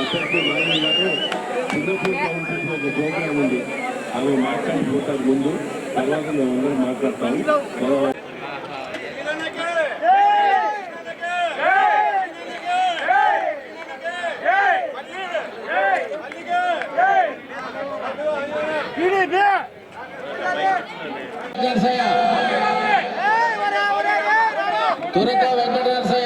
ఒక ప్రోగ్రామ్ ఉంది, అవి మాట్లాడిపోతారు ముందు, తర్వాత మేమందరం మాట్లాడతాము. తురక వెంకటేశ్వర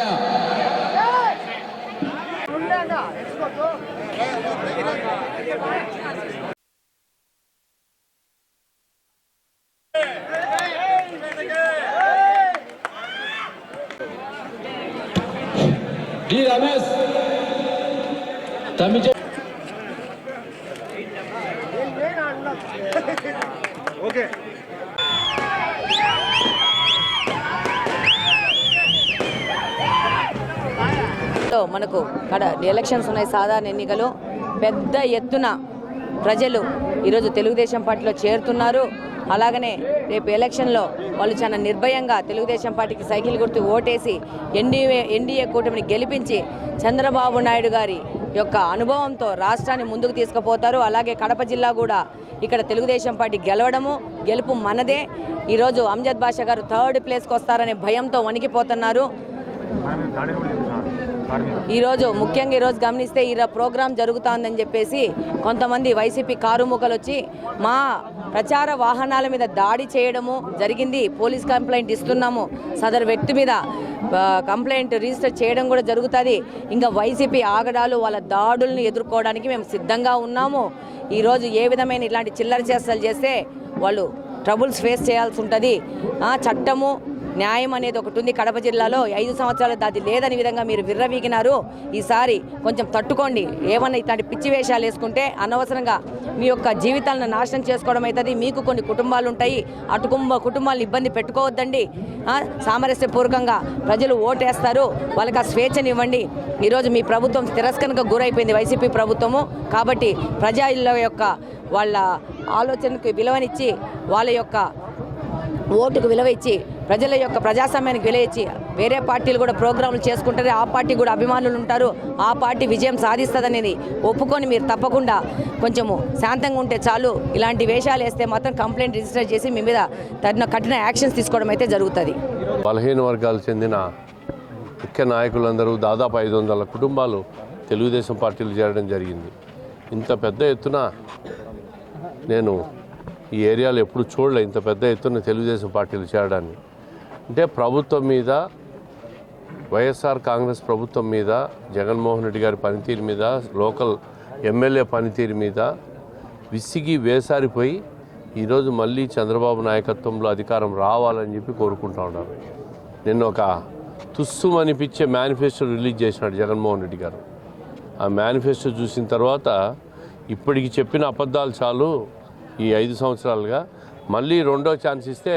డి రమేష్ తమిళ ఓకే మనకు ఎలక్షన్స్ ఉన్నాయి, సాధారణ ఎన్నికలు. పెద్ద ఎత్తున ప్రజలు ఈరోజు తెలుగుదేశం పార్టీలో చేరుతున్నారు. అలాగనే రేపు ఎలక్షన్లో వాళ్ళు చాలా నిర్భయంగా తెలుగుదేశం పార్టీకి సైకిల్ గుర్తు ఓటేసి ఎన్డీఏ కూటమిని గెలిపించి చంద్రబాబు నాయుడు గారి యొక్క అనుభవంతో రాష్ట్రాన్ని ముందుకు తీసుకుపోతారు. అలాగే కడప జిల్లా కూడా ఇక్కడ తెలుగుదేశం పార్టీ గెలుపు మనదే. ఈరోజు అంజద్ బాషా గారు 3rd ప్లేస్కి వస్తారనే భయంతో వణికిపోతున్నారు. ఈరోజు ముఖ్యంగా ఈరోజు గమనిస్తే ఈ ప్రోగ్రాం జరుగుతుందని చెప్పేసి కొంతమంది వైసీపీ కారుముకలు వచ్చి మా ప్రచార వాహనాల మీద దాడి చేయడము జరిగింది. పోలీస్ కంప్లైంట్ ఇస్తున్నాము, సదరు వ్యక్తి మీద కంప్లైంట్ రిజిస్టర్ చేయడం కూడా జరుగుతుంది. ఇంకా వైసీపీ ఆగడాలు వాళ్ళ దాడులను ఎదుర్కోవడానికి మేము సిద్ధంగా ఉన్నాము. ఈరోజు ఏ విధమైన ఇలాంటి చిల్లర చేష్టలు చేస్తే వాళ్ళు ట్రబుల్స్ ఫేస్ చేయాల్సి ఉంటుంది. చట్టము న్యాయం అనేది ఒకటి ఉంది. కడప జిల్లాలో 5 సంవత్సరాలు అది లేదని విధంగా మీరు విర్రవీగినారు. ఈసారి కొంచెం తట్టుకోండి. ఏమన్నా ఇట్లాంటి పిచ్చి వేషాలు వేసుకుంటే అనవసరంగా మీ యొక్క జీవితాలను నాశనం చేసుకోవడం అవుతుంది. మీకు కొన్ని కుటుంబాలు ఉంటాయి, అటు కుటుంబాలను ఇబ్బంది పెట్టుకోవద్దండి. సామరస్యపూర్వకంగా ప్రజలు ఓటేస్తారు, వాళ్ళకి ఆ స్వేచ్ఛనివ్వండి. ఈరోజు మీ ప్రభుత్వం తిరస్కరణకు గురైపోయింది, వైసీపీ ప్రభుత్వము. కాబట్టి ప్రజల యొక్క వాళ్ళ ఆలోచనకు విలువనిచ్చి, వాళ్ళ యొక్క ఓటుకు విలువ ఇచ్చి, ప్రజల యొక్క ప్రజాస్వామ్యానికి విలువ ఇచ్చి వేరే పార్టీలు కూడా ప్రోగ్రాంలు చేసుకుంటారు. ఆ పార్టీ కూడా అభిమానులు ఉంటారు. ఆ పార్టీ విజయం సాధిస్తుందనేది ఒప్పుకొని మీరు తప్పకుండా కొంచెము శాంతంగా ఉంటే చాలు. ఇలాంటి వేషాలు వేస్తే మాత్రం కంప్లైంట్ రిజిస్టర్ చేసి మీ మీద కఠిన యాక్షన్స్ తీసుకోవడం అయితే జరుగుతుంది. బలహీన వర్గాలకు చెందిన ముఖ్య నాయకులందరూ దాదాపు 500 కుటుంబాలు తెలుగుదేశం పార్టీలు చేరడం జరిగింది. ఇంత పెద్ద ఎత్తున నేను ఈ ఏరియాలో ఎప్పుడు చూడలే, ఇంత పెద్ద ఎత్తున తెలుగుదేశం పార్టీలు చేరడాన్ని. అంటే ప్రభుత్వం మీద, వైఎస్ఆర్ కాంగ్రెస్ ప్రభుత్వం మీద, జగన్మోహన్ రెడ్డి గారి పనితీరు మీద, లోకల్ ఎమ్మెల్యే పనితీరు మీద విసిగి వేసారిపోయి ఈరోజు మళ్ళీ చంద్రబాబు నాయకత్వంలో అధికారం రావాలని చెప్పి కోరుకుంటూ ఉన్నారు. నిన్న ఒక తుస్సుమనిపించే మేనిఫెస్టో రిలీజ్ చేసినాడు జగన్మోహన్ రెడ్డి గారు. ఆ మేనిఫెస్టో చూసిన తర్వాత ఇప్పటికి చెప్పిన అబద్ధాలు చాలు, ఈ 5 సంవత్సరాలుగా మళ్ళీ రెండో ఛాన్స్ ఇస్తే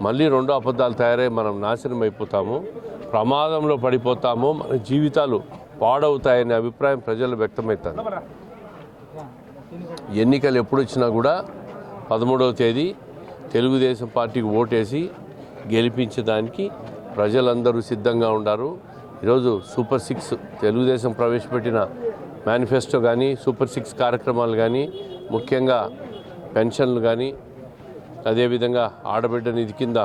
మళ్ళీ రెండో అబద్ధాలు తయారై మనం నాశనం అయిపోతాము, ప్రమాదంలో పడిపోతాము, మన జీవితాలు పాడవుతాయనే అభిప్రాయం ప్రజలు వ్యక్తమవుతుంది. ఎన్నికలు ఎప్పుడు వచ్చినా కూడా 13వ తేదీ తెలుగుదేశం పార్టీకి ఓటేసి గెలిపించడానికి ప్రజలందరూ సిద్ధంగా ఉన్నారు. ఈరోజు సూపర్ 6 తెలుగుదేశం ప్రవేశపెట్టిన మేనిఫెస్టో కానీ, సూపర్ 6 కార్యక్రమాలు కానీ, ముఖ్యంగా పెన్షన్లు కానీ, అదేవిధంగా ఆడబిడ్డ నిధి కింద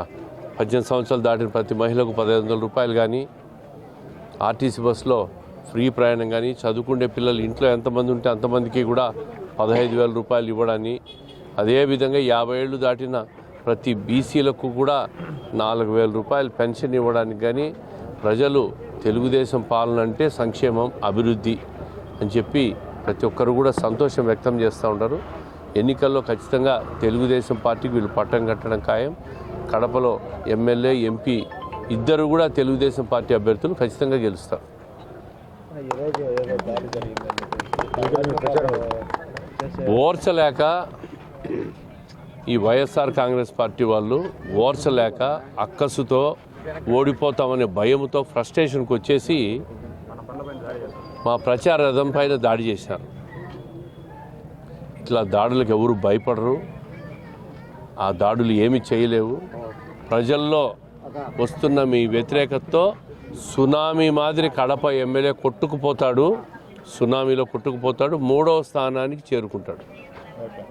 18 సంవత్సరాలు దాటిన ప్రతి మహిళకు 1500 రూపాయలు కానీ, ఆర్టీసీ బస్సులో ఫ్రీ ప్రయాణం కానీ, చదువుకునే పిల్లలు ఇంట్లో ఎంతమంది ఉంటే అంతమందికి కూడా 15,000 రూపాయలు ఇవ్వడాన్ని, అదేవిధంగా 50 ఏళ్ళు దాటిన ప్రతి బీసీలకు కూడా 4,000 రూపాయలు పెన్షన్ ఇవ్వడానికి కానీ, ప్రజలు తెలుగుదేశం పాలన అంటే సంక్షేమం, అభివృద్ధి అని చెప్పి ప్రతి ఒక్కరు కూడా సంతోషం వ్యక్తం చేస్తూ ఉంటారు. ఎన్నికల్లో ఖచ్చితంగా తెలుగుదేశం పార్టీకి వీళ్ళు పట్టం కట్టడం ఖాయం. కడపలో ఎమ్మెల్యే, ఎంపీ ఇద్దరు కూడా తెలుగుదేశం పార్టీ అభ్యర్థులు ఖచ్చితంగా గెలుస్తారు. ఓర్చలేక ఈ వైఎస్ఆర్ కాంగ్రెస్ పార్టీ వాళ్ళు ఓర్చలేక అక్కసుతో ఓడిపోతామనే భయంతో ఫ్రస్ట్రేషన్కి వచ్చేసి మా ప్రచార రథం పైన దాడి చేశారు. ఇట్లా దాడులకు ఎవరు భయపడరు, ఆ దాడులు ఏమీ చేయలేవు. ప్రజల్లో వస్తున్న మీ వ్యతిరేకతతో సునామీ మాదిరి కడప ఎమ్మెల్యే కొట్టుకుపోతాడు. సునామీలో కొట్టుకుపోతాడు, 3వ స్థానానికి చేరుకుంటాడు. ఓకే